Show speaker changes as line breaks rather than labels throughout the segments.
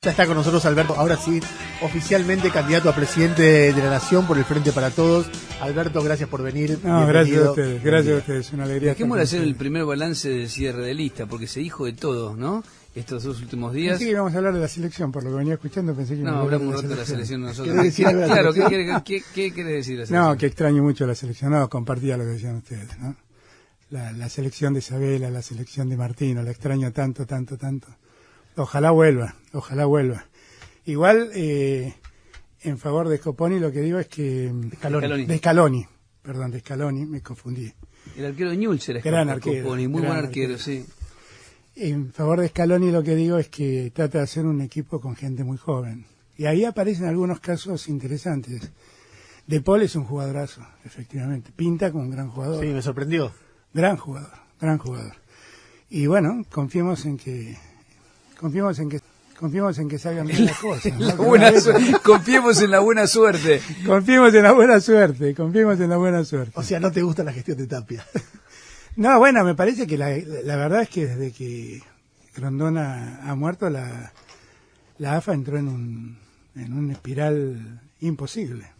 Ya está con nosotros Alberto, ahora sí, oficialmente candidato a presidente de la Nación por el Frente para Todos. Alberto, gracias por venir.
No, gracias a ustedes, una alegría.
Dejémosle hacer el primer balance del cierre de lista, porque se dijo de todos, ¿no? Estos 2 últimos días.
Pensé que íbamos a hablar de la selección, por lo que venía escuchando, pensé que
no, hablamos un rato de la selección nosotros.
Claro,
¿qué querés decir de la selección?
No, que extraño mucho la selección, no, compartía lo que decían ustedes, ¿no? La selección de Isabela, la selección de Martino, la extraño tanto. Ojalá vuelva. Igual, en favor de Scoponi, lo que digo es que... De Scaloni, me confundí.
El arquero de Newell's era
gran arquero,
Scoponi, muy buen arquero, sí.
En favor de Scaloni lo que digo es que trata de hacer un equipo con gente muy joven. Y ahí aparecen algunos casos interesantes. De Paul es un jugadorazo, efectivamente. Pinta como un gran jugador.
Sí, me sorprendió.
Gran jugador. Y bueno, confiemos en que salgan bien las cosas, ¿no?
Confiemos en la buena suerte.
Confiemos en la buena suerte.
O sea, ¿no te gusta la gestión de Tapia?
No, bueno, me parece que la verdad es que desde que Grondona ha muerto, la AFA entró en una espiral imposible.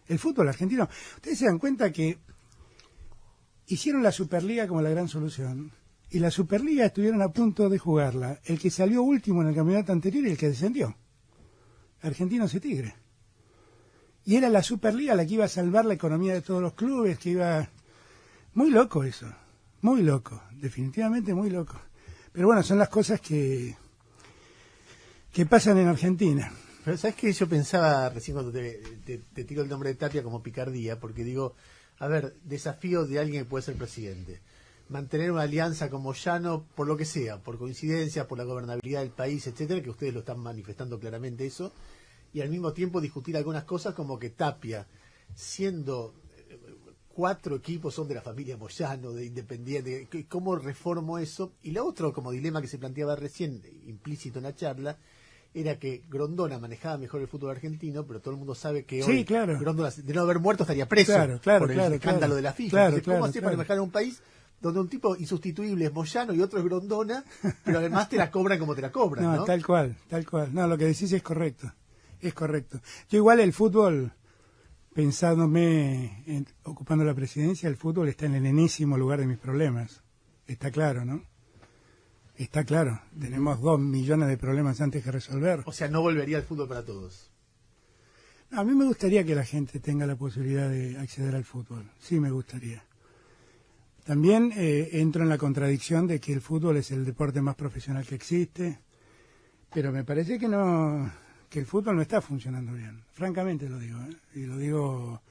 El fútbol argentino, ustedes se dan cuenta que hicieron la Superliga como la gran solución, y la Superliga estuvieron a punto de jugarla el que salió último en el campeonato anterior y el que descendió, Argentinos y Tigre. Y era la Superliga la que iba a salvar la economía de todos los clubes, que iba... Muy loco eso, muy loco, definitivamente muy loco. Pero bueno, son las cosas que pasan en Argentina.
Pero ¿sabes qué? Yo pensaba recién cuando te tiro el nombre de Tapia como picardía, porque digo, a ver, desafío de alguien que puede ser presidente. Mantener una alianza con Moyano, por lo que sea, por coincidencia, por la gobernabilidad del país, etcétera, que ustedes lo están manifestando claramente eso, y al mismo tiempo discutir algunas cosas como que Tapia, siendo 4 equipos son de la familia Moyano, de Independiente, ¿cómo reformo eso? Y la otra, como dilema que se planteaba recién, implícito en la charla, era que Grondona manejaba mejor el fútbol argentino, pero todo el mundo sabe que hoy
claro.
Grondona, de no haber muerto, estaría preso por el escándalo de la FIFA. Entonces, ¿cómo hacés para manejar un país donde un tipo insustituible es Moyano y otro es Grondona, pero además te la cobran como te la cobran, ¿no?
Tal cual. No, lo que decís es correcto. Yo igual el fútbol, ocupando la presidencia, el fútbol está en el enésimo lugar de mis problemas. Está claro, ¿no? Está claro. Tenemos 2 millones de problemas antes que resolver.
O sea, no volvería al fútbol para todos.
A mí me gustaría que la gente tenga la posibilidad de acceder al fútbol. Sí, me gustaría. También entro en la contradicción de que el fútbol es el deporte más profesional que existe, pero me parece que el fútbol no está funcionando bien. Francamente lo digo, y lo digo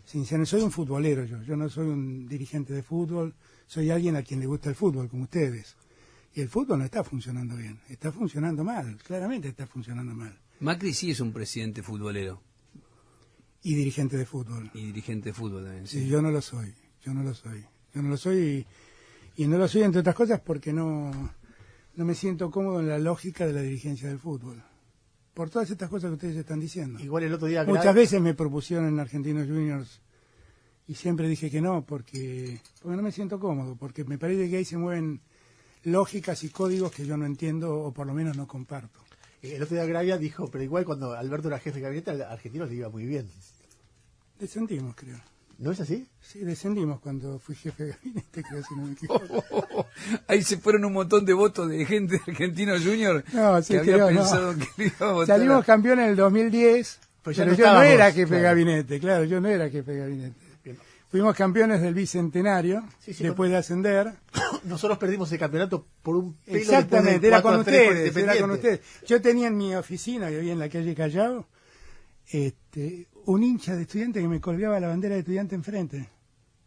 sinceramente. Soy un futbolero yo no soy un dirigente de fútbol, soy alguien a quien le gusta el fútbol, como ustedes. Y el fútbol no está funcionando bien, está funcionando mal, claramente está funcionando mal.
Macri sí es un presidente futbolero.
Y dirigente de fútbol.
Y dirigente de fútbol también, sí.
Sí, yo no lo soy, y no lo soy entre otras cosas porque no me siento cómodo en la lógica de la dirigencia del fútbol. Por todas estas cosas que ustedes están diciendo.
Igual el otro día...
Muchas veces me propusieron en Argentinos Juniors y siempre dije que no, porque no me siento cómodo, porque me parece que ahí se mueven lógicas y códigos que yo no entiendo o por lo menos no comparto.
El otro día Gravia dijo, pero igual cuando Alberto era jefe de gabinete, al argentino le iba muy bien.
Descendimos, creo.
¿No es así?
Sí, descendimos cuando fui jefe de gabinete, creo, si no me equivoco.
Ahí se fueron un montón de votos de gente de Argentinos Juniors que había pensado que le iba a votar.
Salimos campeones en el 2010, pero yo no era jefe de gabinete, claro, yo no era jefe de gabinete. Bien. Fuimos campeones del Bicentenario, después de ascender.
Nosotros perdimos el campeonato por un pelo.
Exactamente, era con ustedes. Yo tenía en mi oficina, que había en la calle Callao, un hincha de Estudiante que me colgaba la bandera de Estudiante enfrente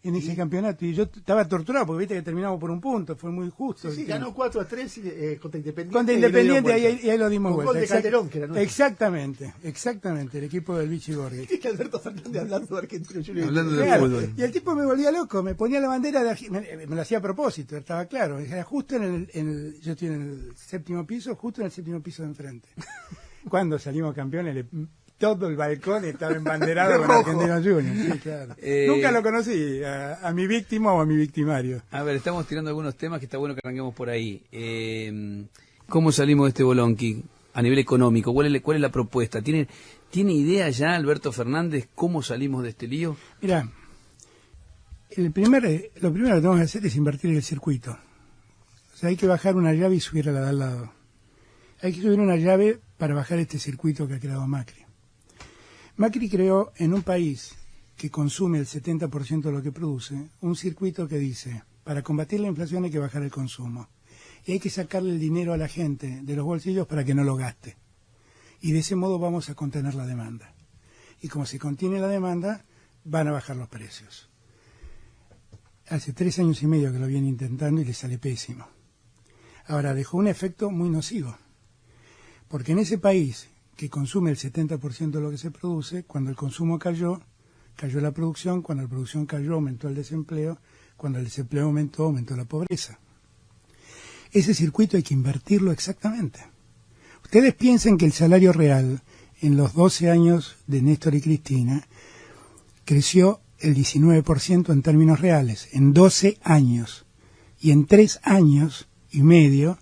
en ese campeonato, y yo estaba torturado porque viste que terminamos por un punto, fue muy justo.
Sí, ganó 4-3 contra Independiente.
Contra Independiente, y ahí lo dimos vuelta.
Gol de Calderón, que era nuestro.
Exactamente, el equipo del Vichy Borghi.
Es que Alberto Fernández hablando de Argentinos Juniors.
Hablando de fútbol.
Y el tipo me volvía loco, me ponía la bandera, me lo hacía a propósito, estaba claro, era justo yo estoy en el 7º piso, justo en el 7º piso de enfrente. Cuando salimos campeones, todo el balcón estaba embanderado con Argentinos Juniors. Sí, claro. Nunca lo conocí, a mi víctima o a mi victimario.
A ver, estamos tirando algunos temas que está bueno que arranquemos por ahí. ¿Cómo salimos de este bolonqui? a nivel económico? ¿Cuál es la propuesta? ¿Tiene idea ya Alberto Fernández cómo salimos de este lío?
Mira, lo primero que tenemos que hacer es invertir en el circuito. O sea, hay que bajar una llave y subir a la de al lado. Hay que subir una llave para bajar este circuito que ha creado Macri. Macri creó en un país que consume el 70% de lo que produce, un circuito que dice, para combatir la inflación hay que bajar el consumo. Y hay que sacarle el dinero a la gente de los bolsillos para que no lo gaste. Y de ese modo vamos a contener la demanda. Y como se contiene la demanda, van a bajar los precios. Hace 3 años y medio que lo viene intentando y le sale pésimo. Ahora, dejó un efecto muy nocivo. Porque en ese país que consume el 70% de lo que se produce, cuando el consumo cayó la producción, cuando la producción cayó, aumentó el desempleo, cuando el desempleo aumentó la pobreza. Ese circuito hay que invertirlo exactamente. Ustedes piensen que el salario real en los 12 años de Néstor y Cristina creció el 19% en términos reales, en 12 años. Y en 3 años y medio,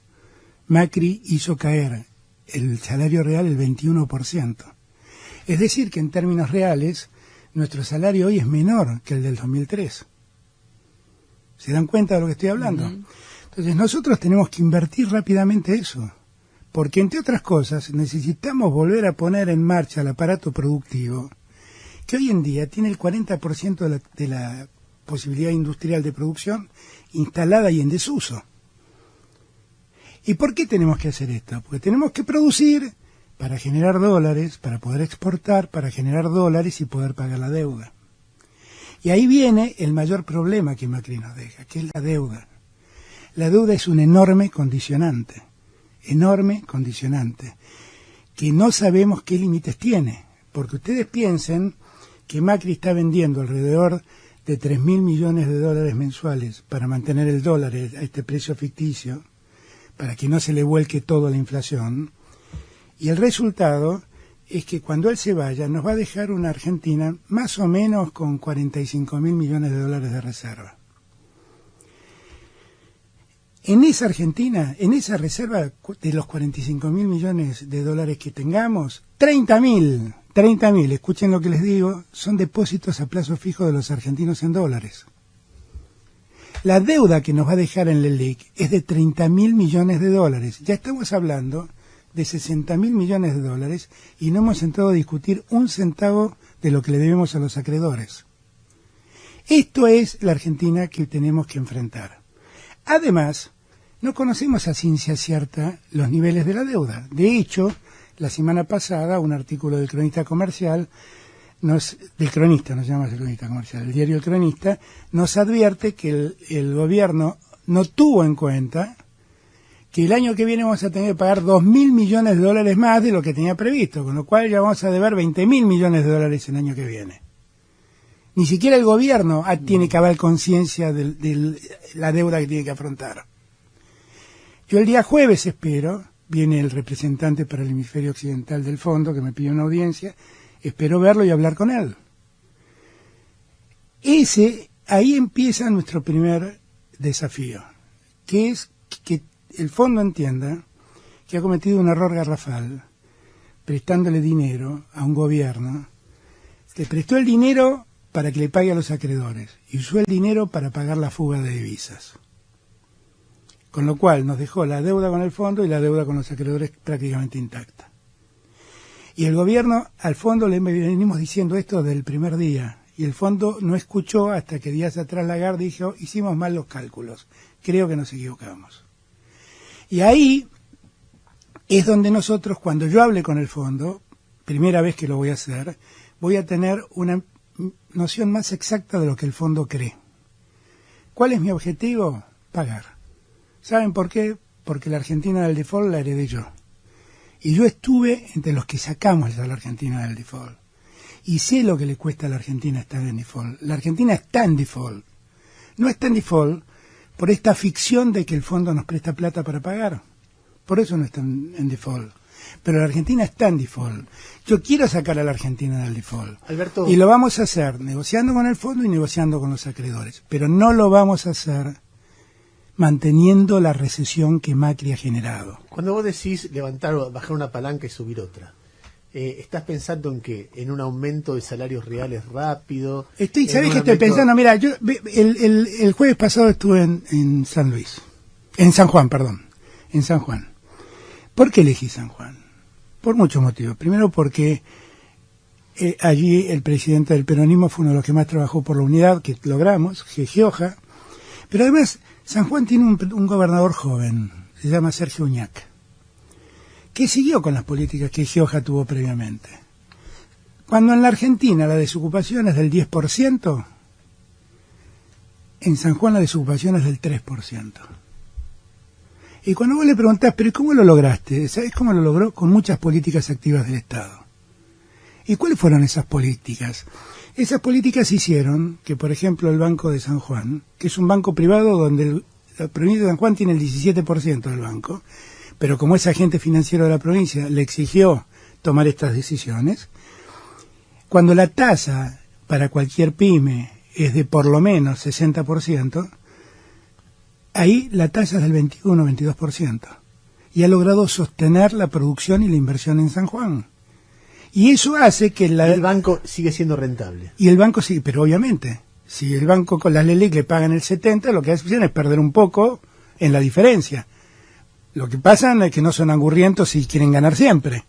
Macri hizo caer el salario real el 21%. Es decir, que en términos reales, nuestro salario hoy es menor que el del 2003. ¿Se dan cuenta de lo que estoy hablando? Uh-huh. Entonces nosotros tenemos que invertir rápidamente eso, porque entre otras cosas necesitamos volver a poner en marcha el aparato productivo, que hoy en día tiene el 40% de la posibilidad industrial de producción instalada y en desuso. ¿Y por qué tenemos que hacer esto? Porque tenemos que producir para generar dólares, para poder exportar, para generar dólares y poder pagar la deuda. Y ahí viene el mayor problema que Macri nos deja, que es la deuda. La deuda es un enorme condicionante, que no sabemos qué límites tiene, porque ustedes piensen que Macri está vendiendo alrededor de 3.000 millones de dólares mensuales para mantener el dólar a este precio ficticio, para que no se le vuelque todo a la inflación, y el resultado es que cuando él se vaya nos va a dejar una Argentina más o menos con 45.000 millones de dólares de reserva. En esa Argentina, en esa reserva de los 45.000 millones de dólares que tengamos, 30.000, escuchen lo que les digo, son depósitos a plazo fijo de los argentinos en dólares. La deuda que nos va a dejar en el LELIQ es de 30.000 millones de dólares. Ya estamos hablando de 60.000 millones de dólares y no hemos entrado a discutir un centavo de lo que le debemos a los acreedores. Esto es la Argentina que tenemos que enfrentar. Además, no conocemos a ciencia cierta los niveles de la deuda. De hecho, la semana pasada un artículo del Cronista Comercial, del Cronista, no se llama el Cronista Comercial, el diario El Cronista, nos advierte que el gobierno no tuvo en cuenta que el año que viene vamos a tener que pagar 2.000 millones de dólares más de lo que tenía previsto, con lo cual ya vamos a deber 20.000 millones de dólares el año que viene. Ni siquiera el gobierno tiene cabal conciencia de la deuda que tiene que afrontar. Yo el día jueves viene el representante para el hemisferio occidental del fondo que me pide una audiencia, espero verlo y hablar con él. Ahí empieza nuestro primer desafío, que es que el fondo entienda que ha cometido un error garrafal prestándole dinero a un gobierno. Le prestó el dinero para que le pague a los acreedores y usó el dinero para pagar la fuga de divisas. Con lo cual nos dejó la deuda con el fondo y la deuda con los acreedores prácticamente intacta. Y el gobierno, al fondo le venimos diciendo esto desde el primer día, y el fondo no escuchó hasta que días atrás Lagarde dijo, hicimos mal los cálculos, creo que nos equivocamos. Y ahí es donde nosotros, cuando yo hable con el fondo, primera vez que lo voy a hacer, voy a tener una noción más exacta de lo que el fondo cree. ¿Cuál es mi objetivo? Pagar. ¿Saben por qué? Porque la Argentina del default la heredé yo. Y yo estuve entre los que sacamos a la Argentina del default. Y sé lo que le cuesta a la Argentina estar en default. La Argentina está en default. No está en default por esta ficción de que el fondo nos presta plata para pagar. Por eso no está en default. Pero la Argentina está en default. Yo quiero sacar a la Argentina del default.
Alberto.
Y lo vamos a hacer negociando con el fondo y negociando con los acreedores. Pero no lo vamos a hacer manteniendo la recesión que Macri ha generado.
Cuando vos decís levantar o bajar una palanca y subir otra, ¿estás pensando en qué? ¿En un aumento de salarios reales rápido?
¿Sabés qué estoy pensando? Mira, yo el jueves pasado estuve en San Luis. En San Juan, perdón. En San Juan. ¿Por qué elegí San Juan? Por muchos motivos. Primero porque allí el presidente del peronismo fue uno de los que más trabajó por la unidad que logramos, Gioja. Pero además, San Juan tiene un gobernador joven, se llama Sergio Uñac, que siguió con las políticas que Gioja tuvo previamente. Cuando en la Argentina la desocupación es del 10%, en San Juan la desocupación es del 3%. Y cuando vos le preguntás, ¿pero cómo lo lograste? ¿Sabés cómo lo logró? Con muchas políticas activas del Estado. ¿Y cuáles fueron esas políticas? Esas políticas hicieron que, por ejemplo, el Banco de San Juan, que es un banco privado donde la provincia de San Juan tiene el 17% del banco, pero como es agente financiero de la provincia, le exigió tomar estas decisiones. Cuando la tasa para cualquier pyme es de por lo menos 60%, ahí la tasa es del 21-22%. Y ha logrado sostener la producción y la inversión en San Juan. Y eso hace que
el banco sigue siendo rentable.
Y el banco sigue, pero obviamente, si el banco con las LELIC le pagan el 70%, lo que hacen es perder un poco en la diferencia. Lo que pasa es que no son angurrientos y quieren ganar siempre.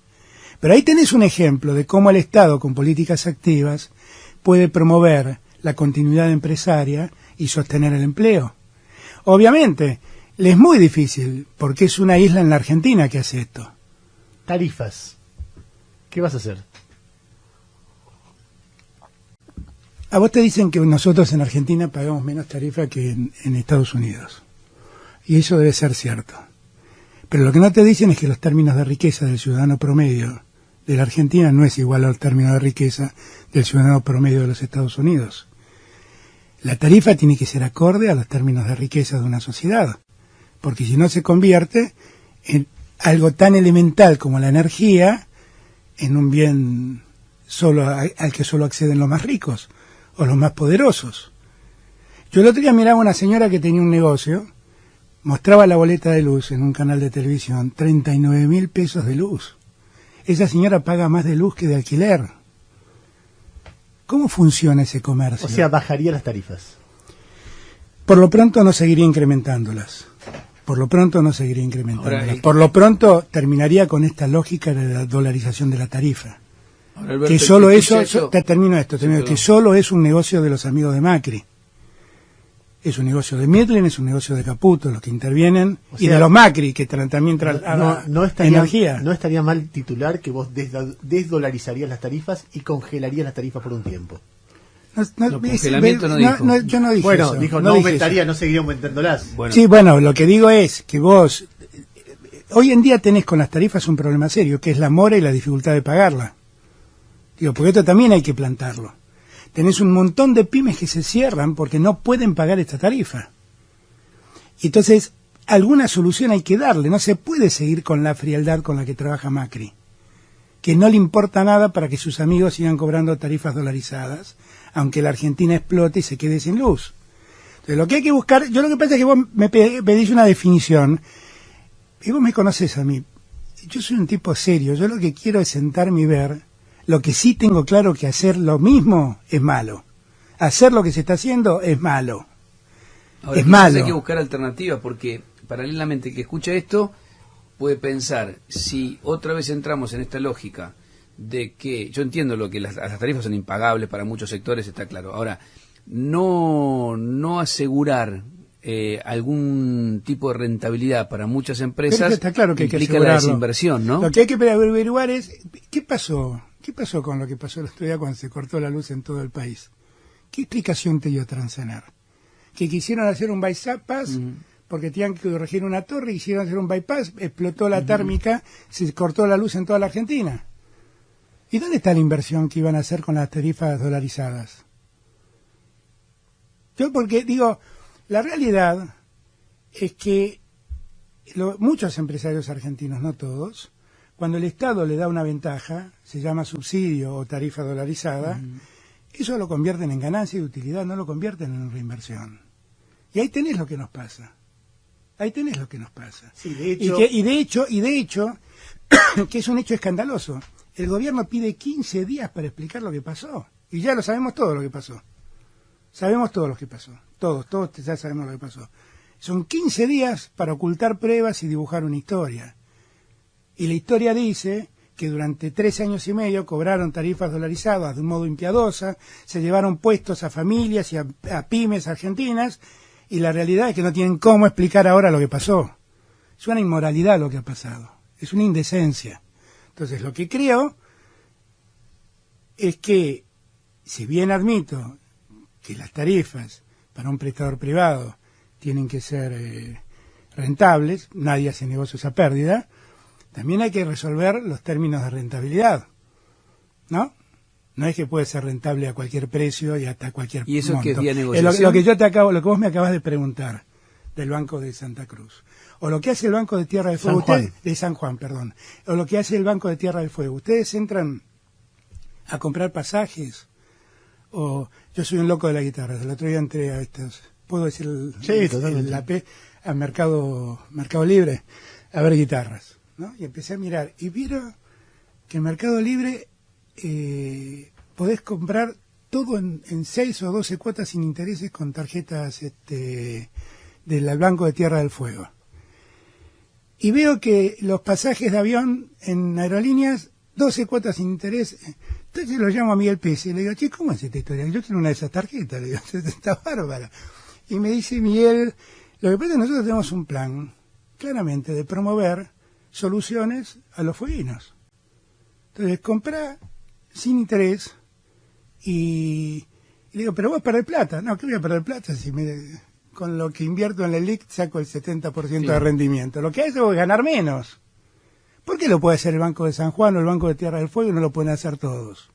Pero ahí tenés un ejemplo de cómo el Estado, con políticas activas, puede promover la continuidad empresaria y sostener el empleo. Obviamente, le es muy difícil, porque es una isla en la Argentina que hace esto.
Tarifas. ¿Qué vas a hacer?
A vos te dicen que nosotros en Argentina pagamos menos tarifa que en Estados Unidos. Y eso debe ser cierto. Pero lo que no te dicen es que los términos de riqueza del ciudadano promedio de la Argentina no es igual al término de riqueza del ciudadano promedio de los Estados Unidos. La tarifa tiene que ser acorde a los términos de riqueza de una sociedad. Porque si no se convierte en algo tan elemental como la energía en un bien solo al que solo acceden los más ricos o los más poderosos. Yo el otro día miraba a una señora que tenía un negocio, mostraba la boleta de luz en un canal de televisión, 39.000 pesos de luz. Esa señora paga más de luz que de alquiler. ¿Cómo funciona ese comercio?
O sea, bajaría las tarifas.
Por lo pronto no seguiría incrementándolas. Ahora, por lo pronto terminaría con esta lógica de la dolarización de la tarifa. Ahora, Alberto, que solo que solo es un negocio de los amigos de Macri. Es un negocio de Midland, es un negocio de Caputo, los que intervienen, o sea, y de los Macri, que también
no estaría,
energía.
No estaría mal titular que vos desdolarizarías las tarifas y congelarías las tarifas por un tiempo.
Congelamiento no dijo.
Yo no dije
bueno,
eso.
Dijo, no aumentaría, no seguiría aumentándolas.
Bueno. Sí, bueno, lo que digo es que vos, hoy en día tenés con las tarifas un problema serio, que es la mora y la dificultad de pagarla. Digo, porque esto también hay que plantarlo. Tenés un montón de pymes que se cierran porque no pueden pagar esta tarifa. Y entonces, alguna solución hay que darle. No se puede seguir con la frialdad con la que trabaja Macri, que no le importa nada para que sus amigos sigan cobrando tarifas dolarizadas, aunque la Argentina explote y se quede sin luz. Entonces, lo que hay que buscar, yo lo que pasa es que vos me pedís una definición, y vos me conocés a mí. Yo soy un tipo serio, yo lo que quiero es sentarme y ver. Lo que sí tengo claro que hacer lo mismo es malo. Hacer lo que se está haciendo es malo.
Ahora,
es malo.
Hay que buscar alternativas porque paralelamente que escucha esto puede pensar, si otra vez entramos en esta lógica de que, yo entiendo lo que las tarifas son impagables para muchos sectores, está claro. Ahora, no asegurar algún tipo de rentabilidad para muchas empresas
está claro que
implica la desinversión, ¿no?
Lo que hay que averiguar es, ¿qué pasó con lo que pasó el otro día cuando se cortó la luz en todo el país? ¿Qué explicación te dio Transener? Que quisieron hacer un bypass porque tenían que corregir una torre, quisieron hacer un bypass, explotó la térmica, se cortó la luz en toda la Argentina. ¿Y dónde está la inversión que iban a hacer con las tarifas dolarizadas? Yo porque digo, la realidad es que muchos empresarios argentinos, no todos, cuando el Estado le da una ventaja, se llama subsidio o tarifa dolarizada, eso lo convierten en ganancia y utilidad, no lo convierten en reinversión. Y ahí tenés lo que nos pasa. Ahí tenés lo que nos pasa.
Sí, de hecho,
Y de hecho, que es un hecho escandaloso, el gobierno pide 15 días para explicar lo que pasó. Y ya lo sabemos todo lo que pasó. Sabemos todo lo que pasó. Todos ya sabemos lo que pasó. Son 15 días para ocultar pruebas y dibujar una historia. Y la historia dice que durante 3 años y medio cobraron tarifas dolarizadas de un modo impiadosa, se llevaron puestos a familias y a pymes argentinas, y la realidad es que no tienen cómo explicar ahora lo que pasó. Es una inmoralidad lo que ha pasado, es una indecencia. Entonces lo que creo es que, si bien admito que las tarifas para un prestador privado tienen que ser rentables, nadie hace negocios a pérdida, también hay que resolver los términos de rentabilidad, ¿no? No es que puede ser rentable a cualquier precio y hasta cualquier
¿Y eso
monto.
qué es vía
Es
negociación?
lo que vos me acabas de preguntar del Banco de Santa Cruz, o lo que hace el Banco de Tierra del Fuego, de San Juan, perdón, o lo que hace el Banco de Tierra del Fuego. Ustedes entran a comprar pasajes, o yo soy un loco de la guitarra. El otro día entré a estas, puedo decir la P, al Mercado Libre, a ver guitarras, ¿no? Y empecé a mirar y vieron que en Mercado Libre podés comprar todo en 6 o 12 cuotas sin intereses con tarjetas del Banco de Tierra del Fuego. Y veo que los pasajes de avión en aerolíneas, 12 cuotas sin interés. Entonces lo llamo a Miguel Pérez y le digo, che, ¿cómo es esta historia? Yo quiero una de esas tarjetas, le digo, está bárbara. Y me dice Miguel, lo que pasa es que nosotros tenemos un plan, claramente, de promover soluciones a los fueguinos. Entonces, comprá sin interés y le digo, pero vos perdés plata. No, ¿qué voy a perder plata si con lo que invierto en la LELIC saco el 70% de rendimiento? Lo que hago es ganar menos. ¿Por qué lo puede hacer el Banco de San Juan o el Banco de Tierra del Fuego y no lo pueden hacer todos?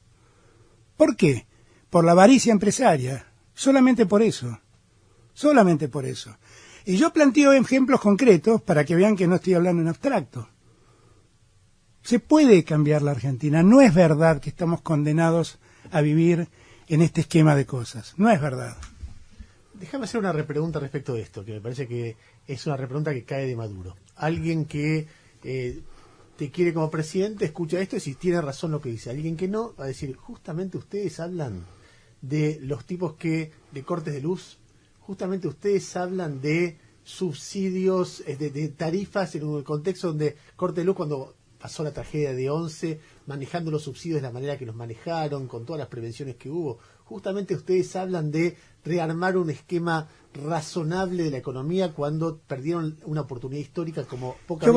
¿Por qué? Por la avaricia empresaria. Solamente por eso. Solamente por eso. Y yo planteo ejemplos concretos para que vean que no estoy hablando en abstracto. Se puede cambiar la Argentina. No es verdad que estamos condenados a vivir en este esquema de cosas. No es verdad.
Déjame hacer una repregunta respecto de esto, que me parece que es una repregunta que cae de Maduro. Alguien que te quiere como presidente, escucha esto y si tiene razón lo que dice. Alguien que no, va a decir, justamente ustedes hablan de los tipos de cortes de luz, justamente ustedes hablan de subsidios, de tarifas en un contexto donde corte de luz cuando pasó la tragedia de 11, manejando los subsidios de la manera que los manejaron, con todas las prevenciones que hubo. Justamente ustedes hablan de rearmar un esquema razonable de la economía cuando perdieron una oportunidad histórica como poca.
Yo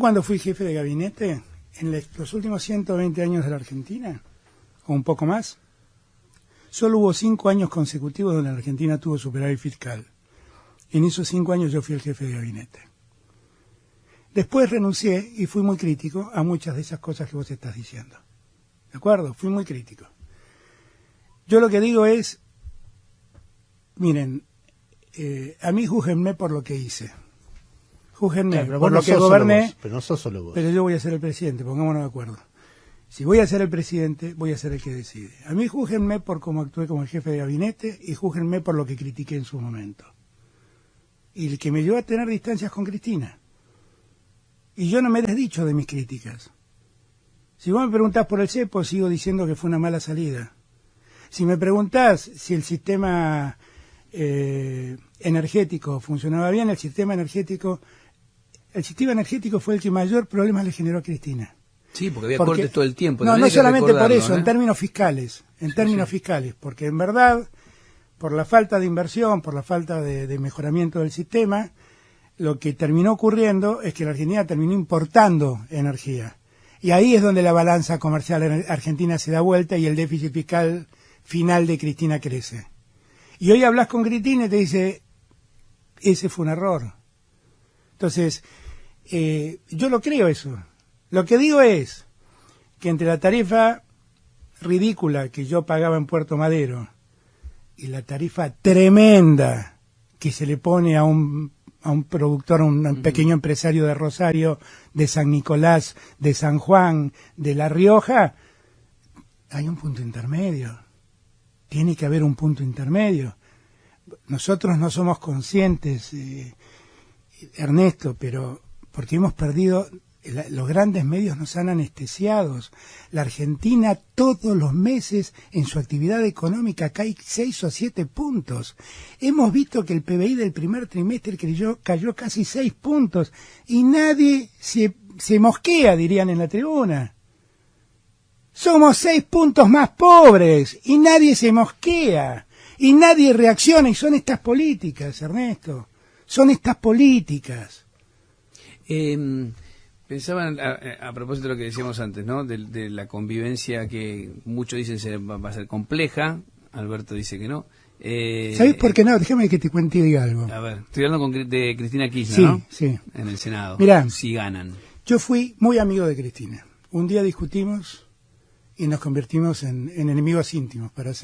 cuando fui jefe de gabinete, en los últimos 120 años de la Argentina, o un poco más, solo hubo 5 años consecutivos donde la Argentina tuvo superávit fiscal. En esos 5 años yo fui el jefe de gabinete. Después renuncié y fui muy crítico a muchas de esas cosas que vos estás diciendo. ¿De acuerdo? Fui muy crítico. Yo lo que digo es, miren, a mí júzguenme por lo que hice. Júzguenme por lo que goberné.
Pero no sos solo vos.
Pero yo voy a ser el presidente, pongámonos de acuerdo. Si voy a ser el presidente, voy a ser el que decide. A mí júzguenme por cómo actué como el jefe de gabinete y júzguenme por lo que critiqué en su momento. Y el que me llevó a tener distancias con Cristina. Y yo no me he desdicho de mis críticas. Si vos me preguntás por el cepo, sigo diciendo que fue una mala salida. Si me preguntás si el sistema energético funcionaba bien, el sistema energético fue el que mayor problemas le generó a Cristina.
Sí, porque había cortes todo el tiempo.
No solamente por eso, en términos fiscales. Fiscales, porque en verdad, por la falta de inversión, por la falta de mejoramiento del sistema, lo que terminó ocurriendo es que la Argentina terminó importando energía. Y ahí es donde la balanza comercial argentina se da vuelta y el déficit fiscal final de Cristina crece. Y hoy hablas con Cristina y te dice, ese fue un error. Entonces, yo lo creo eso. Lo que digo es que entre la tarifa ridícula que yo pagaba en Puerto Madero y la tarifa tremenda que se le pone a un productor, a un pequeño empresario de Rosario, de San Nicolás, de San Juan, de La Rioja, hay un punto intermedio. Tiene que haber un punto intermedio. Nosotros no somos conscientes Ernesto, pero porque hemos perdido, los grandes medios nos han anestesiados. La Argentina todos los meses en su actividad económica cae 6 o 7 puntos. Hemos visto que el PBI del primer trimestre cayó casi 6 puntos y nadie se mosquea, dirían en la tribuna. Somos 6 puntos más pobres y nadie se mosquea y nadie reacciona, y son estas políticas, Ernesto, son estas políticas.
Pensaban, a propósito de lo que decíamos antes, ¿no? De la convivencia que muchos dicen va a ser compleja, Alberto dice que no.
¿Sabes por qué no? Déjame que te cuente y diga algo.
A ver, estoy hablando de Cristina Kirchner,
sí,
¿no?
Sí.
En el Senado.
Mirá,
si ganan.
Yo fui muy amigo de Cristina. Un día discutimos y nos convertimos en enemigos íntimos para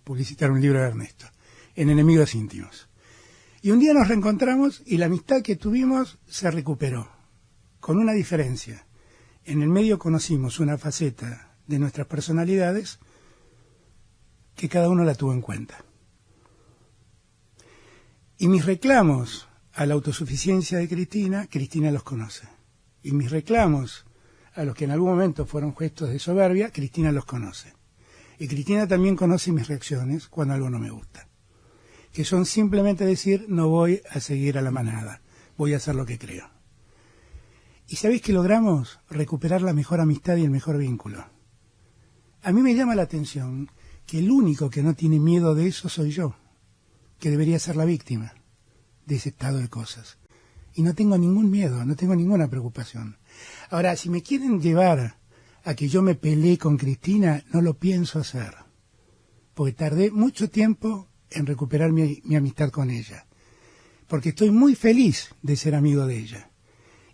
publicitar un libro de Ernesto. En enemigos íntimos. Y un día nos reencontramos y la amistad que tuvimos se recuperó. Con una diferencia. En el medio conocimos una faceta de nuestras personalidades que cada uno la tuvo en cuenta. Y mis reclamos a la autosuficiencia de Cristina, Cristina los conoce. Y mis reclamos a los que en algún momento fueron gestos de soberbia, Cristina los conoce. Y Cristina también conoce mis reacciones cuando algo no me gusta. Que son simplemente decir, no voy a seguir a la manada, voy a hacer lo que creo. ¿Y sabéis que logramos? Recuperar la mejor amistad y el mejor vínculo. A mí me llama la atención que el único que no tiene miedo de eso soy yo, que debería ser la víctima de ese estado de cosas. Y no tengo ningún miedo, no tengo ninguna preocupación. Ahora, si me quieren llevar a que yo me peleé con Cristina, no lo pienso hacer, porque tardé mucho tiempo en recuperar mi amistad con ella, porque estoy muy feliz de ser amigo de ella.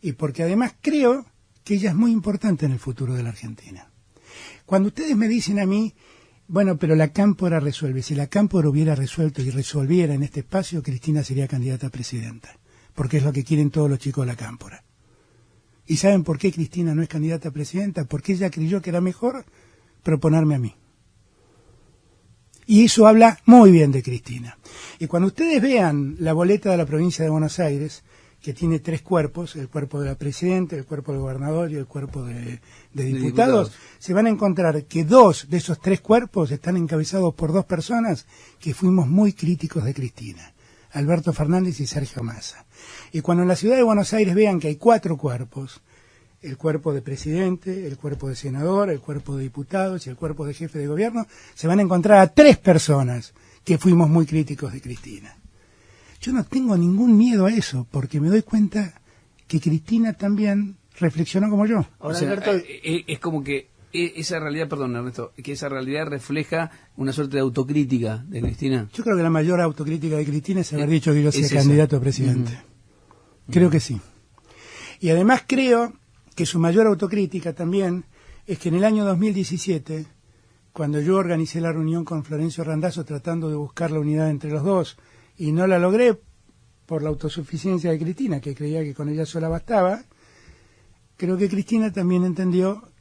Y porque además creo que ella es muy importante en el futuro de la Argentina. Cuando ustedes me dicen a mí, bueno, pero la Cámpora resuelve, si la Cámpora hubiera resuelto y resolviera en este espacio, Cristina sería candidata a presidenta, porque es lo que quieren todos los chicos de la Cámpora. ¿Y saben por qué Cristina no es candidata a presidenta? Porque ella creyó que era mejor proponerme a mí. Y eso habla muy bien de Cristina. Y cuando ustedes vean la boleta de la provincia de Buenos Aires, que tiene 3 cuerpos, el cuerpo de la presidenta, el cuerpo del gobernador y el cuerpo de diputados, se van a encontrar que 2 de esos 3 cuerpos están encabezados por 2 personas que fuimos muy críticos de Cristina, Alberto Fernández y Sergio Massa. Y cuando en la ciudad de Buenos Aires vean que hay 4 cuerpos, el cuerpo de presidente, el cuerpo de senador, el cuerpo de diputados y el cuerpo de jefe de gobierno, se van a encontrar a 3 personas que fuimos muy críticos de Cristina. Yo no tengo ningún miedo a eso, porque me doy cuenta que Cristina también reflexionó como yo.
Ahora, o sea, Alberto, es como que esa realidad, perdón Ernesto, que esa realidad refleja una suerte de autocrítica de Cristina.
Yo creo que la mayor autocrítica de Cristina es haber dicho que yo sea candidato a presidente. Creo que sí. Y además creo que su mayor autocrítica también es que en el año 2017, cuando yo organicé la reunión con Florencio Randazzo tratando de buscar la unidad entre los dos, y no la logré por la autosuficiencia de Cristina, que creía que con ella sola bastaba, creo que Cristina también entendió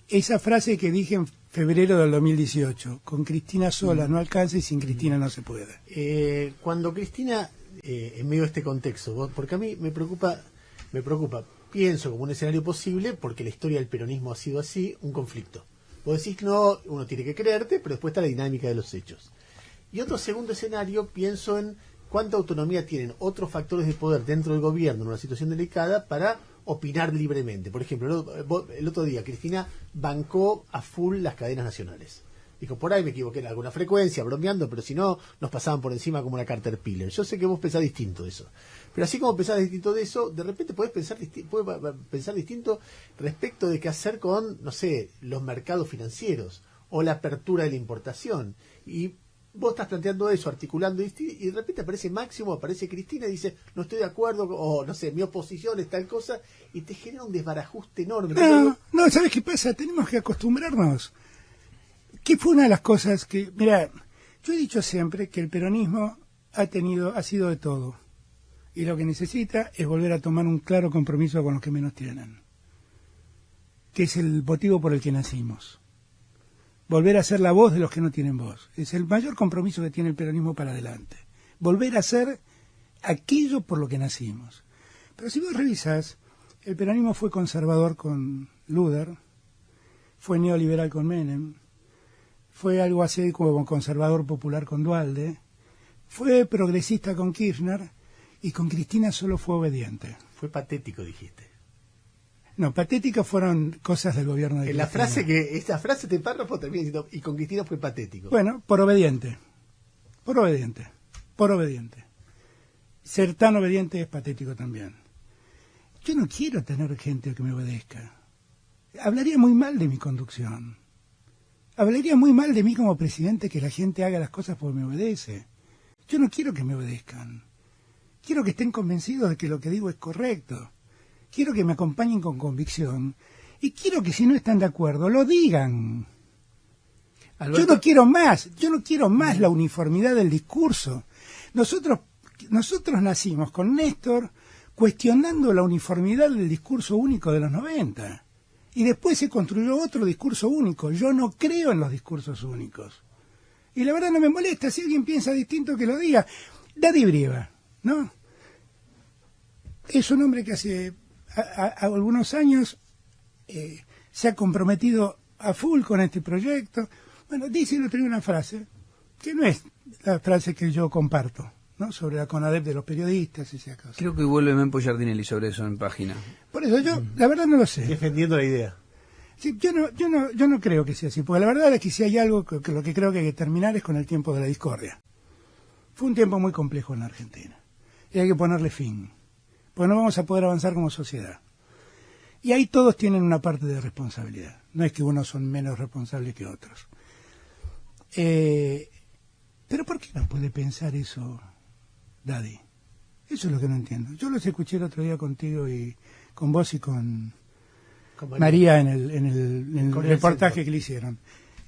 esa frase que dije en febrero del 2018, con Cristina sola no alcanza y sin Cristina no se puede.
Cuando Cristina, en medio de este contexto, porque a mí me preocupa, pienso como un escenario posible, porque la historia del peronismo ha sido así, un conflicto. Vos decís que no, uno tiene que creerte, pero después está la dinámica de los hechos. Y otro segundo escenario, pienso en cuánta autonomía tienen otros factores de poder dentro del gobierno en una situación delicada para opinar libremente. Por ejemplo, el otro día Cristina bancó a full las cadenas nacionales. Dijo, por ahí me equivoqué en alguna frecuencia, bromeando, pero si no, nos pasaban por encima como una Caterpillar. Yo sé que vos pensás distinto de eso. Pero así como pensás distinto de eso, de repente podés pensar distinto respecto de qué hacer con, no sé, los mercados financieros o la apertura de la importación. Y vos estás planteando eso, articulando, y de repente aparece Máximo, aparece Cristina y dice, no estoy de acuerdo, o no sé, mi oposición es tal cosa, y te genera un desbarajuste enorme.
No, ¿sabes qué pasa? Tenemos que acostumbrarnos. Que fue una de las cosas que, mira, yo he dicho siempre que el peronismo ha sido de todo. Y lo que necesita es volver a tomar un claro compromiso con los que menos tienen. Que es el motivo por el que nacimos. Volver a ser la voz de los que no tienen voz. Es el mayor compromiso que tiene el peronismo para adelante. Volver a ser aquello por lo que nacimos. Pero si vos revisás, el peronismo fue conservador con Luder, fue neoliberal con Menem, fue algo así como conservador popular con Duhalde, fue progresista con Kirchner y con Cristina solo fue obediente.
Fue patético, dijiste.
No, patéticas fueron cosas del gobierno de
En
Cristina.
esta frase de párrafo termina diciendo, y con Cristina fue patético.
Bueno, por obediente. Por obediente. Por obediente. Ser tan obediente es patético también. Yo no quiero tener gente que me obedezca. Hablaría muy mal de mi conducción. Hablaría muy mal de mí como presidente que la gente haga las cosas porque me obedece. Yo no quiero que me obedezcan. Quiero que estén convencidos de que lo que digo es correcto. Quiero que me acompañen con convicción. Y quiero que si no están de acuerdo, lo digan.
Alberto,
Yo no quiero más la uniformidad del discurso. Nosotros nacimos con Néstor cuestionando la uniformidad del discurso único de los 90. Y después se construyó otro discurso único. Yo no creo en los discursos únicos. Y la verdad no me molesta. Si alguien piensa distinto, que lo diga. Daddy Brieva, ¿no? Es un hombre que hace algunos años se ha comprometido a full con este proyecto. Bueno, dice el otro día una frase, que no es la frase que yo comparto, ¿no? Sobre la CONADEP de los periodistas y esa cosa.
creo que vuelve Mempo Giardinelli sobre eso en página.
Por eso yo, la verdad no lo sé.
Defendiendo la idea.
Sí, yo no creo que sea así, porque la verdad es que si hay algo que lo que creo que hay que terminar es con el tiempo de la discordia. Fue un tiempo muy complejo en la Argentina y hay que ponerle fin, porque no vamos a poder avanzar como sociedad. Y ahí todos tienen una parte de responsabilidad, no es que unos son menos responsables que otros. Pero ¿por qué no puede pensar eso, Daddy? Eso es lo que no entiendo. Yo los escuché el otro día contigo y con vos y con María en el reportaje que le hicieron.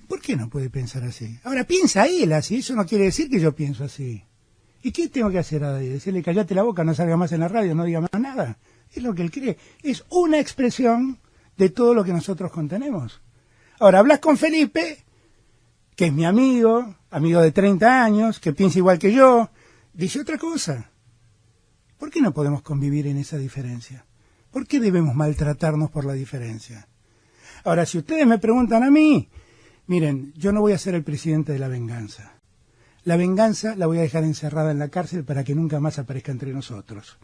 ¿Por qué no puede pensar así? Ahora, piensa él así, eso no quiere decir que yo pienso así. ¿Y qué tengo que hacer a Daddy? Decirle, callate la boca, no salga más en la radio, no diga más nada. Es lo que él cree. Es una expresión de todo lo que nosotros contenemos. Ahora, hablas con Felipe, que es mi amigo de 30 años, que piensa igual que yo, dice otra cosa. ¿Por qué no podemos convivir en esa diferencia? ¿Por qué debemos maltratarnos por la diferencia? Ahora, si ustedes me preguntan a mí, miren, yo no voy a ser el presidente de la venganza. La venganza la voy a dejar encerrada en la cárcel para que nunca más aparezca entre nosotros.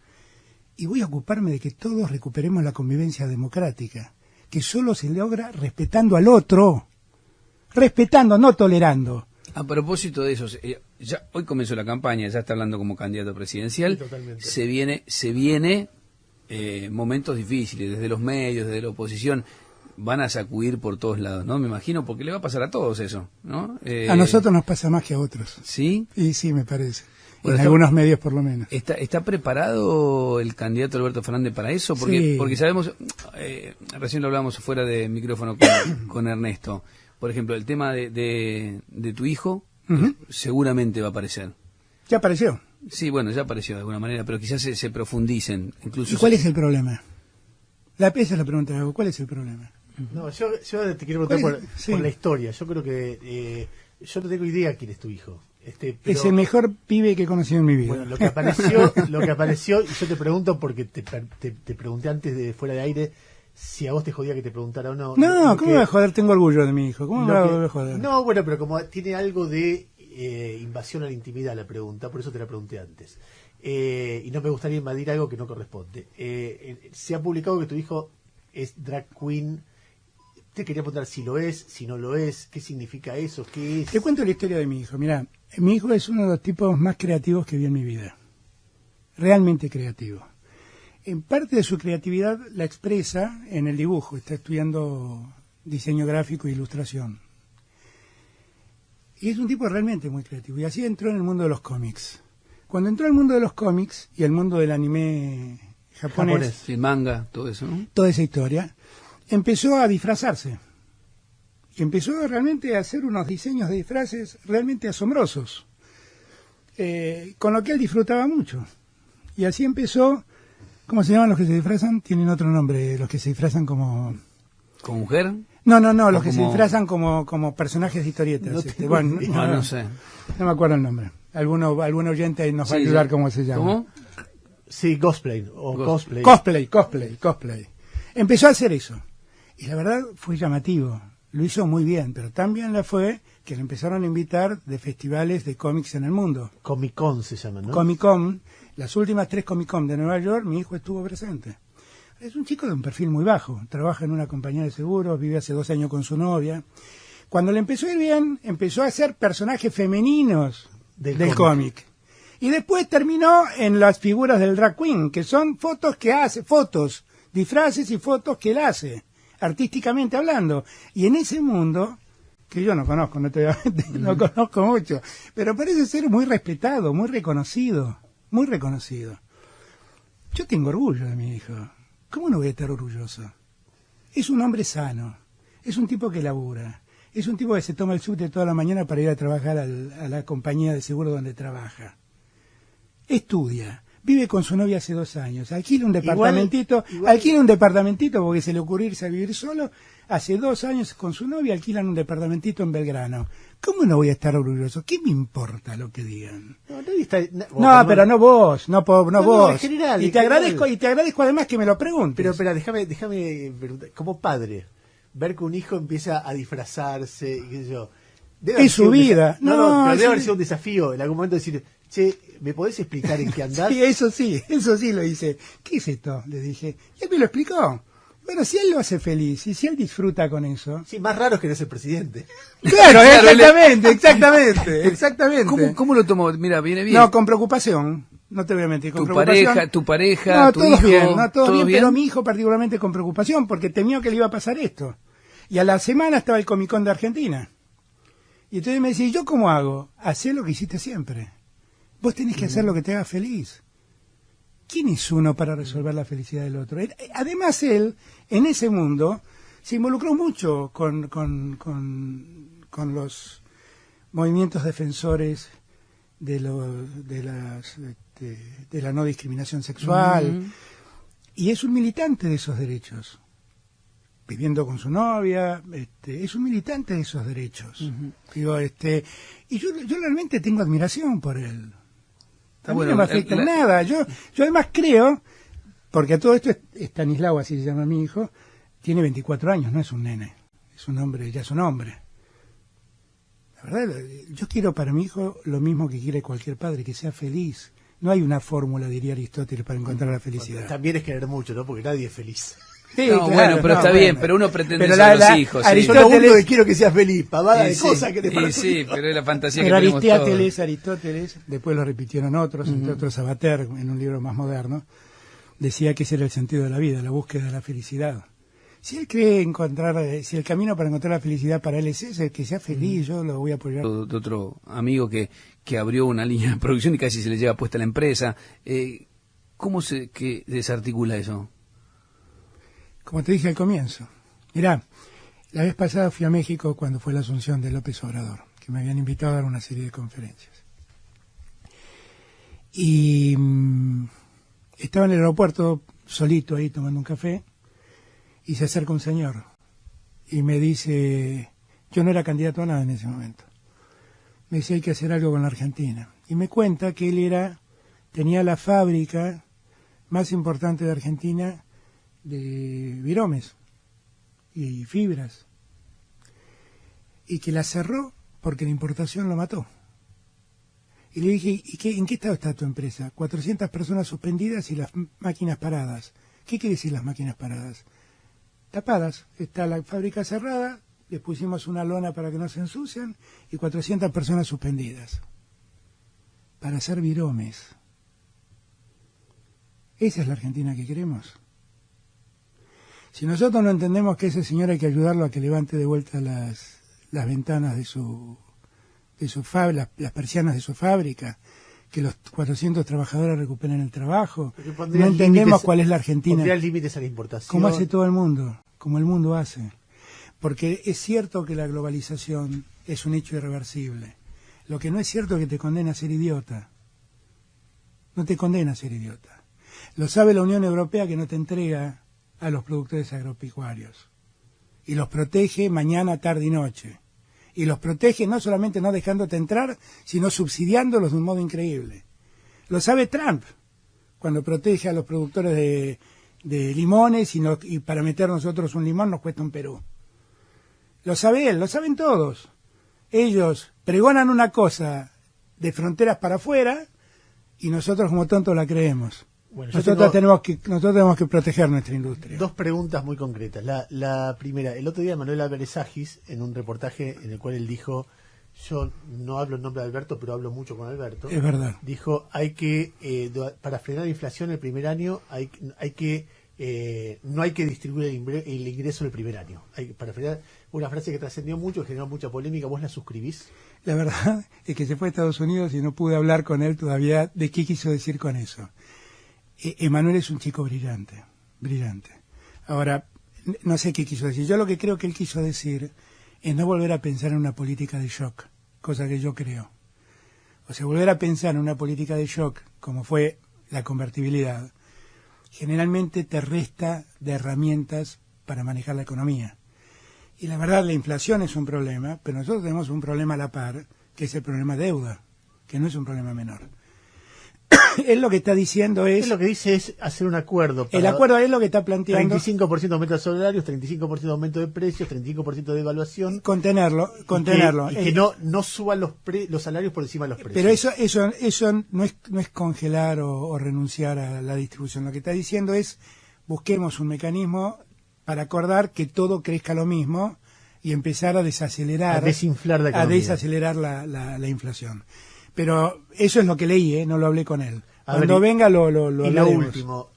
Y voy a ocuparme de que todos recuperemos la convivencia democrática, que solo se logra respetando al otro. Respetando, no tolerando.
A propósito de eso, ya hoy comenzó la campaña, ya está hablando como candidato presidencial.
Sí, totalmente.
Se viene momentos difíciles, desde los medios, desde la oposición, van a sacudir por todos lados, ¿no? Me imagino, porque le va a pasar a todos eso, ¿no?
A nosotros nos pasa más que a otros.
¿Sí?
Y sí, me parece.
Bueno,
en algunos medios por lo menos.
¿Está preparado el candidato Alberto Fernández para eso? Porque,
Sí.
porque sabemos, recién lo hablamos fuera de micrófono con Ernesto, por ejemplo, el tema de tu hijo,
Ujú.
seguramente va a aparecer.
Ya apareció.
Sí, bueno, ya apareció de alguna manera, pero quizás se profundicen. Incluso
¿Y cuál es el problema? Esa es la pregunta que hago. ¿Cuál es el problema?
No, yo te quiero preguntar
¿Cuál
por,
es? Sí.
por la historia. Yo creo que yo no tengo idea quién es tu hijo. Pero,
Es el mejor pibe que he conocido en mi vida.
bueno, lo que apareció, y yo te pregunto porque te pregunté antes de fuera de aire si a vos te jodía que te preguntara o no.
No,
Lo
¿cómo
que-
me va a joder? Tengo orgullo de mi hijo. ¿Cómo me
lo
va
que-
a joder?
No, bueno, pero como tiene algo de invasión a la intimidad la pregunta, por eso te la pregunté antes. Y no me gustaría invadir algo que no corresponde. Se ha publicado que tu hijo es drag queen. Te quería preguntar si lo es, si no lo es, qué significa eso, qué es.
Te cuento la historia de mi hijo. Mirá, mi hijo es uno de los tipos más creativos que vi en mi vida. Realmente creativo. En parte de su creatividad la expresa en el dibujo. Está estudiando diseño gráfico e ilustración. Y es un tipo realmente muy creativo. Y así entró en el mundo de los cómics. Cuando entró al mundo de los cómics y el mundo del anime japonés.
Sí, manga, todo eso, ¿no?
Toda esa historia, empezó a disfrazarse. Y empezó realmente a hacer unos diseños de disfraces realmente asombrosos, con lo que él disfrutaba mucho. Y así empezó. ¿Cómo se llaman los que se disfrazan? Tienen otro nombre, los que se disfrazan como...
¿Con mujer?
No, los
O
que se
como-
disfrazan como personajes de historietas.
No tengo
Bueno,
idea.
No sé.
no me acuerdo el nombre. algún oyente nos va a
Sí,
ayudar
sí.
cómo se llama.
¿Cómo?
Sí, cosplay o cosplay.
Cosplay. Empezó a hacer eso. Y la verdad fue llamativo. Lo hizo muy bien, pero también le fue que le empezaron a invitar de festivales de cómics en el mundo.
Comic Con se llama, ¿no?
Comic Con, las últimas 3 Comic Con de Nueva York, mi hijo estuvo presente. Es un chico de un perfil muy bajo, trabaja en una compañía de seguros, vive hace 2 años con su novia. Cuando le empezó a ir bien, empezó a hacer personajes femeninos del cómic. Y después terminó en las figuras del drag queen, que son fotos que hace, disfraces y fotos que él hace, artísticamente hablando. Y en ese mundo, que yo no conozco, no conozco mucho, pero parece ser muy respetado, muy reconocido. Yo tengo orgullo de mi hijo. ¿Cómo no voy a estar orgulloso? Es un hombre sano, es un tipo que labura, es un tipo que se toma el subte toda la mañana para ir a trabajar a la compañía de seguro donde trabaja. Estudia, vive con su novia hace 2 años, alquila un departamentito, porque se le ocurrió irse a vivir solo. Hace 2 años con su novia alquilan un departamentito en Belgrano. ¿Cómo no voy a estar orgulloso? ¿Qué me importa lo que digan? Pero no vos.
En general,
y te agradezco además que me lo preguntes.
Pero espera, déjame preguntar, como padre, ver que un hijo empieza a disfrazarse y qué sé yo.
Es su vida.
Pero debe haber sido un desafío en algún momento decir, che, ¿me podés explicar en qué andás?
Sí, eso sí lo hice. ¿Qué es esto? Le dije. Y él me lo explicó. Bueno, si él lo hace feliz y si él disfruta con eso.
Sí, más raro es que no es el presidente.
Claro, exactamente.
¿Cómo lo tomó? Mira, viene bien.
No, con preocupación. No te voy a mentir, con
tu
preocupación.
pareja,
no,
tu
todos
hijo.
bien, no, todo bien, pero mi hijo particularmente con preocupación porque temió que le iba a pasar esto. Y a la semana estaba el Comic Con de Argentina. Y entonces me decía, ¿yo cómo hago? Hacé lo que hiciste siempre. Vos tenés que hacer lo que te haga feliz. ¿Quién es uno para resolver la felicidad del otro? Además, él, en ese mundo, se involucró mucho con los movimientos defensores de la no discriminación sexual. Y es un militante de esos derechos. Viviendo con su novia, es un militante de esos derechos. Digo, y yo realmente tengo admiración por él. A mí no me afecta en nada. Yo además creo, porque a todo esto Estanislao, así se llama mi hijo, tiene 24 años, no es un nene, es un hombre, ya es un hombre. La verdad, yo quiero para mi hijo lo mismo que quiere cualquier padre, que sea feliz. No hay una fórmula, diría Aristóteles, para encontrar la felicidad.
También es querer mucho, ¿no? Porque nadie es feliz.
Sí,
no,
claro,
bueno, pero está bien, pero uno pretende ser los hijos.
Yo lo único que quiero que seas feliz, pavada de cosas que te parecen.
Sí, pero es la fantasía
pero
que tenemos todos.
Aristóteles, después lo repitieron otros, entre otros Sabater, en un libro más moderno, decía que ese era el sentido de la vida, la búsqueda de la felicidad. Si él cree si el camino para encontrar la felicidad para él es ese, que sea feliz, yo lo voy a apoyar.
De otro amigo que abrió una línea de producción y casi se le lleva puesta la empresa. ¿Cómo se desarticula eso?
Como te dije al comienzo. Mirá, la vez pasada fui a México cuando fue la asunción de López Obrador, que me habían invitado a dar una serie de conferencias. Y estaba en el aeropuerto solito ahí tomando un café y se acerca un señor y me dice, yo no era candidato a nada en ese momento, me dice hay que hacer algo con la Argentina. Y me cuenta que él tenía la fábrica más importante de Argentina de viromes y fibras, y que la cerró porque la importación lo mató. Y le dije, ¿en qué estado está tu empresa? 400 personas suspendidas y las máquinas paradas. ¿Qué quiere decir las máquinas paradas? Tapadas. Está la fábrica cerrada, les pusimos una lona para que no se ensucian y 400 personas suspendidas para hacer viromes. ¿Esa es la Argentina que queremos? Si nosotros no entendemos que ese señor hay que ayudarlo a que levante de vuelta las ventanas de su fábrica, las persianas de su fábrica, que los 400 trabajadores recuperen el trabajo, no entendemos cuál es la Argentina.
Pondría límites a la importación.
Como hace todo el mundo, como el mundo hace. Porque es cierto que la globalización es un hecho irreversible. Lo que no es cierto es que te condena a ser idiota. No te condena a ser idiota. Lo sabe la Unión Europea, que no te entrega a los productores agropecuarios y los protege mañana, tarde y noche, Y los protege no solamente no dejándote entrar, sino subsidiándolos de un modo increíble. Lo sabe Trump, cuando protege a los productores de limones y para meter nosotros un limón nos cuesta un Perú. Lo sabe él, lo saben todos. Ellos pregonan una cosa de fronteras para afuera y nosotros como tontos la creemos.
Bueno,
nosotros tenemos que proteger nuestra industria.
Dos preguntas muy concretas. La primera, el otro día Manuel Álvarez Agis, en un reportaje en el cual él dijo, yo no hablo en nombre de Alberto, pero hablo mucho con Alberto.
Es verdad.
Dijo, para frenar la inflación el primer año, no hay que distribuir el ingreso el primer año. Para frenar, una frase que trascendió mucho, que generó mucha polémica. ¿Vos la suscribís?
La verdad es que se fue a Estados Unidos y no pude hablar con él todavía de qué quiso decir con eso. Emanuel es un chico brillante. Ahora, no sé qué quiso decir. Yo lo que creo que él quiso decir es no volver a pensar en una política de shock, cosa que yo creo. O sea, volver a pensar en una política de shock, como fue la convertibilidad, generalmente te resta de herramientas para manejar la economía. Y la verdad, la inflación es un problema, pero nosotros tenemos un problema a la par, que es el problema deuda, que no es un problema menor. Él lo que está diciendo es...
Él lo que dice es hacer un acuerdo.
El acuerdo es lo que está planteando...
35% de aumento de salarios, 35% de aumento de precios, 35% de devaluación.
Contenerlo.
Y que no suban los salarios por encima de los precios.
Pero eso no es congelar o renunciar a la distribución. Lo que está diciendo es busquemos un mecanismo para acordar que todo crezca lo mismo y empezar a desacelerar...
A desinflar la economía.
A desacelerar la inflación. Pero eso es lo que leí, no lo hablé con él. Cuando venga lo
y
hablaremos.
lo último,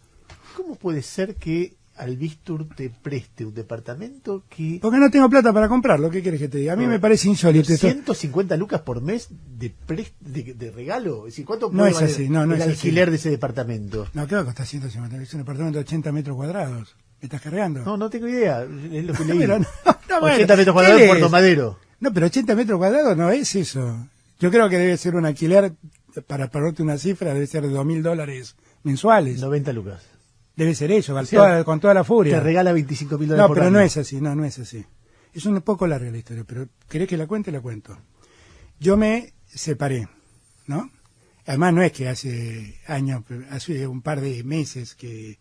¿cómo puede ser que Albistur te preste un departamento que...
Porque no tengo plata para comprarlo, ¿qué quieres que te diga? A mí me parece insólito.
150 lucas por mes de regalo. Es decir, ¿cuánto
no
puede
es
valer
así, no
el
es
alquiler
así.
de ese departamento?
No, ¿qué va a costar 150? Es un departamento de 80 metros cuadrados. ¿Me estás cargando?
No tengo idea. Es lo que leí.
Pero
80 metros cuadrados en Puerto Madero.
No, pero 80 metros cuadrados no es eso. Yo creo que debe ser un alquiler, para ponerte una cifra, debe ser de $2.000 mensuales.
90 lucas.
Debe ser eso,
sea,
con toda la furia.
Te regala $25.000 por año.
No, pero no es así, no es así. Es un poco larga la historia, pero ¿querés que la cuente? La cuento. Yo me separé, ¿no? Además no es que hace años, hace un par de meses que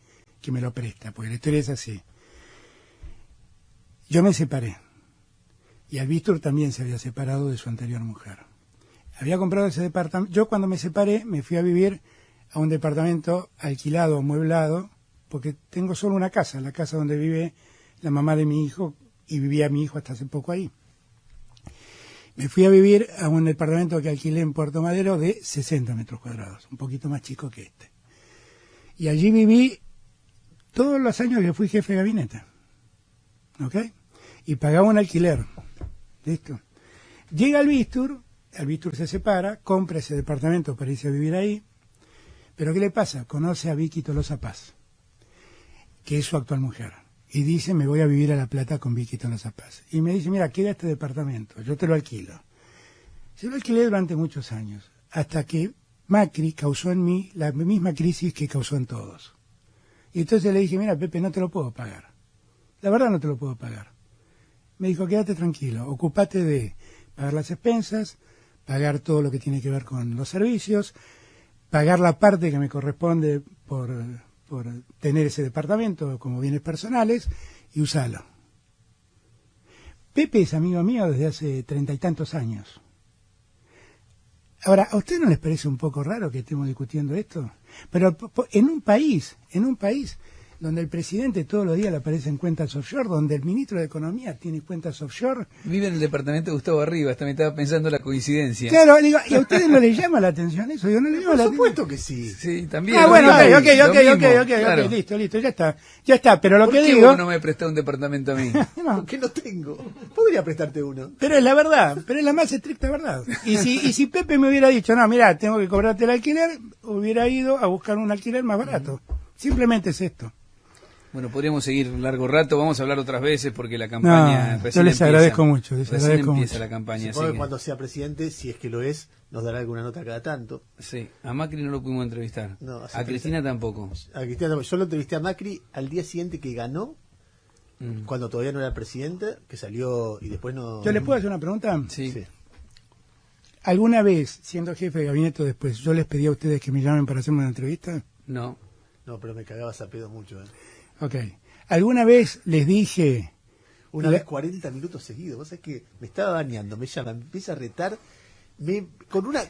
me lo presta, porque la historia es así. Yo me separé. Y Albistur también se había separado de su anterior mujer. Había comprado ese departamento. Yo cuando me separé me fui a vivir a un departamento alquilado, amueblado, porque tengo solo una casa, la casa donde vive la mamá de mi hijo, y vivía mi hijo hasta hace poco ahí. Me fui a vivir a un departamento que alquilé en Puerto Madero de 60 metros cuadrados, un poquito más chico que este. Y allí viví todos los años que fui jefe de gabinete. ¿Ok? Y pagaba un alquiler. ¿Listo? Llega Albistur se separa, compra ese departamento para irse a vivir ahí. Pero ¿qué le pasa? Conoce a Vicky Tolosa Paz, que es su actual mujer. Y dice, me voy a vivir a La Plata con Vicky Tolosa Paz. Y me dice, mira, queda este departamento, yo te lo alquilo. Se lo alquilé durante muchos años, hasta que Macri causó en mí la misma crisis que causó en todos. Y entonces le dije, mira, Pepe, no te lo puedo pagar. La verdad no te lo puedo pagar. Me dijo, quédate tranquilo, ocupate de pagar las expensas, pagar todo lo que tiene que ver con los servicios, pagar la parte que me corresponde por tener ese departamento como bienes personales y usarlo. Pepe es amigo mío desde hace 30 y tantos años. Ahora, ¿a usted no les parece un poco raro que estemos discutiendo esto? Pero en un país donde el presidente todos los días le aparecen cuentas offshore, donde el ministro de Economía tiene cuentas offshore.
Vive en el departamento de Gustavo Arriba, hasta me estaba pensando la coincidencia.
Claro, digo, ¿y a ustedes no les llama la atención eso? Yo no les llama la atención.
Por supuesto que sí.
Sí, también.
Bueno,
ok,
listo, ya está, pero lo
¿Por
que
qué
digo...
vos no me prestás un departamento a mí?
No, que no tengo. Podría prestarte uno.
Pero es la verdad, pero es la más estricta verdad. Y si Pepe me hubiera dicho, no, mira, tengo que cobrarte el alquiler, hubiera ido a buscar un alquiler más barato. Simplemente es esto.
Bueno, podríamos seguir un largo rato, vamos a hablar otras veces porque la campaña
yo les agradezco mucho.
Recién empieza la campaña.
Supongo que cuando sea presidente, si es que lo es, nos dará alguna nota cada tanto.
Sí, a Macri no lo pudimos entrevistar. No, a Cristina tampoco.
A Cristina tampoco. Yo lo entrevisté a Macri al día siguiente que ganó cuando todavía no era presidente, que salió y después no...
¿Yo les puedo hacer una pregunta?
Sí.
Sí.
¿Alguna vez, siendo jefe de gabinete o después, yo les pedí a ustedes que me llamen para hacerme una entrevista?
No.
No, pero me cagabas a pedo mucho.
Ok. ¿Alguna vez les dije...
Una vez 40 minutos seguidos. Vos sabés que me estaba bañando, me llama, me empieza a retar. Con una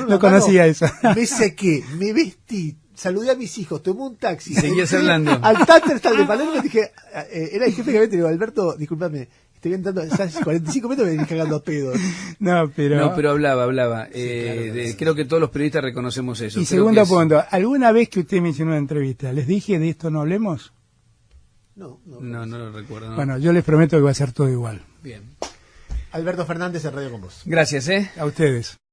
No conocía eso.
Me sequé, me vestí, saludé a mis hijos, tomé un taxi.
Seguías
entré
hablando.
Al Tanterstal de Palermo y dije, era el jefe de gabinete, digo, Alberto, discúlpame, estoy entrando, ya hace 45 minutos me venís cagando a pedo.
No, pero
hablaba.
claro.
Creo que todos los periodistas reconocemos eso.
Y
Creo
segundo
que es-
punto, ¿alguna vez que usted me hizo una entrevista, les dije de esto no hablemos?
No.
No lo recuerdo. no.
Bueno, yo les prometo que va a ser todo igual.
Bien.
Alberto Fernández en Radio con vos.
Gracias, ¿eh?
A ustedes.